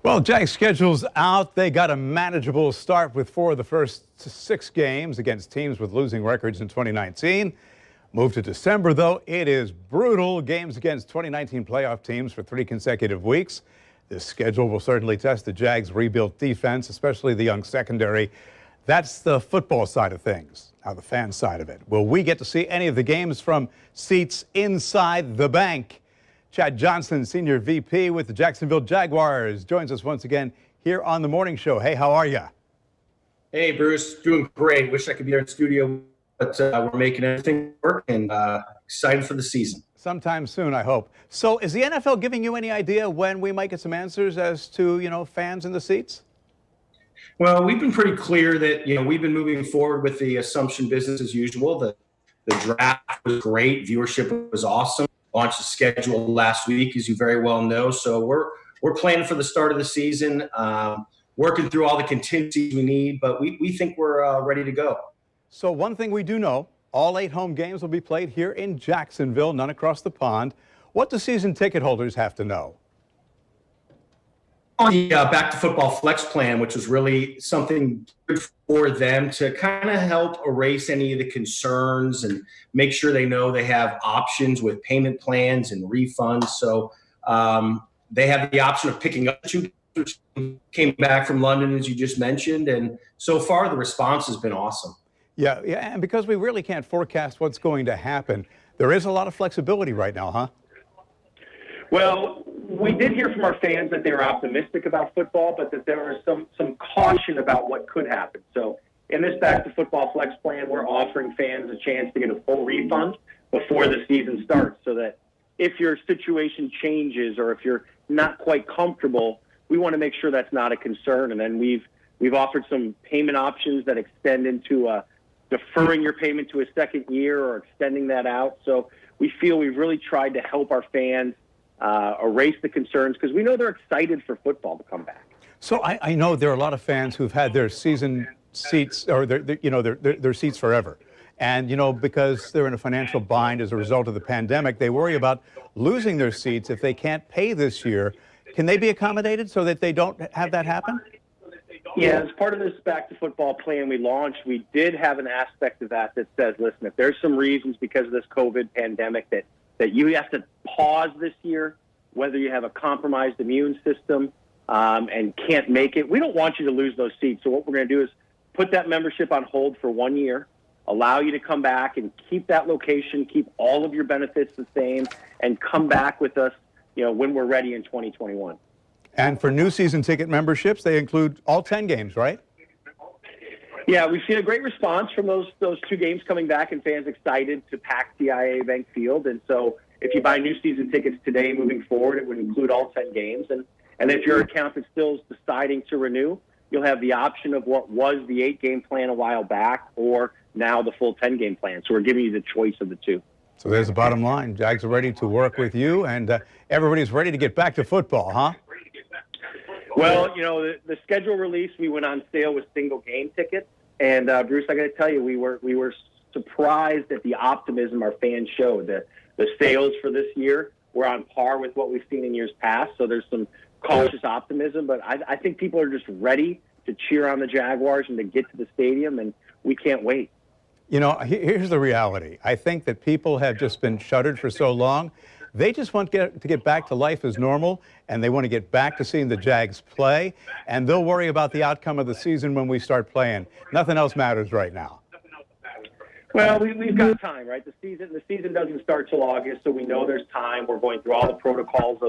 Well, Jags schedule's out. They got a manageable start with 4 of the first 6 games against teams with losing records in 2019. Move to December, though, it is brutal. Games against 2019 playoff teams for 3 consecutive weeks. This schedule will certainly test the Jags' rebuilt defense, especially the young secondary. That's the football side of things. Now the fan side of it. Will we get to see any of the games from seats inside the bank? Chad Johnson, Senior VP with the Jacksonville Jaguars, joins us once again here on the morning show. Hey, how are you? Hey, Bruce. Doing great. Wish I could be here in studio, but we're making everything work and excited for the season. Sometime soon, I hope. So is the NFL giving you any idea when we might get some answers as to, fans in the seats? Well, we've been pretty clear that, we've been moving forward with the assumption business as usual. The draft was great. Viewership was awesome. Launched the schedule last week, as you very well know. So we're planning for the start of the season, working through all the contingencies we need, but we think we're ready to go. So one thing we do know, all 8 home games will be played here in Jacksonville, none across the pond. What do season ticket holders have to know? On the Back to Football Flex plan, which was really something good for them to kind of help erase any of the concerns and make sure they know they have options with payment plans and refunds. So they have the option of picking up 2 games, came back from London, as you just mentioned. And so far, the response has been awesome. Yeah, and because we really can't forecast what's going to happen, there is a lot of flexibility right now, huh? Well, we did hear from our fans that they were optimistic about football, but that there was some caution about what could happen. So in this Back to Football Flex plan, we're offering fans a chance to get a full refund before the season starts, so that if your situation changes or if you're not quite comfortable, we want to make sure that's not a concern. And then we've offered some payment options that extend into deferring your payment to a second year or extending that out. So we feel we've really tried to help our fans erase the concerns, because we know they're excited for football to come back. So I know there are a lot of fans who've had their season seats or their seats forever. And, because they're in a financial bind as a result of the pandemic, they worry about losing their seats if they can't pay this year. Can they be accommodated so that they don't have that happen? Yeah, as part of this Back to Football plan we launched, we did have an aspect of that says, listen, if there's some reasons because of this COVID pandemic that you have to pause this year, whether you have a compromised immune system and can't make it, we don't want you to lose those seats. So what we're going to do is put that membership on hold for 1 year, allow you to come back and keep that location, keep all of your benefits the same, and come back with us, when we're ready in 2021. And for new season ticket memberships, they include all 10 games, right? Yeah, we've seen a great response from those 2 games coming back, and fans excited to pack TIAA Bank Field. And so if you buy new season tickets today moving forward, it would include all 10 games. And if your account is still deciding to renew, you'll have the option of what was the 8-game plan a while back or now the full 10-game plan. So we're giving you the choice of the 2. So there's the bottom line. Jags are ready to work with you, and everybody's ready to get back to football, huh? Well, the schedule release, we went on sale with single game tickets. And Bruce, I got to tell you, we were surprised at the optimism our fans showed. The sales for this year were on par with what we've seen in years past. So there's some cautious optimism, but I think people are just ready to cheer on the Jaguars and to get to the stadium, and we can't wait. Here's the reality. I think that people have just been shuttered for so long. They just want to get back to life as normal, and they want to get back to seeing the Jags play, and they'll worry about the outcome of the season when we start playing. Nothing else matters right now. Well, we've got time, right? The season doesn't start till August, so we know there's time. We're going through all the protocols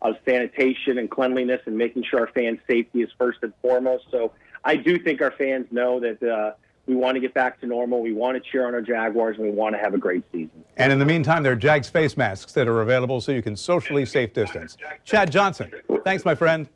of sanitation and cleanliness and making sure our fans' safety is first and foremost. So I do think our fans know that we want to get back to normal. We want to cheer on our Jaguars, and we want to have a great season. And in the meantime, there are Jags face masks that are available so you can socially safe distance. Chad Johnson, thanks, my friend.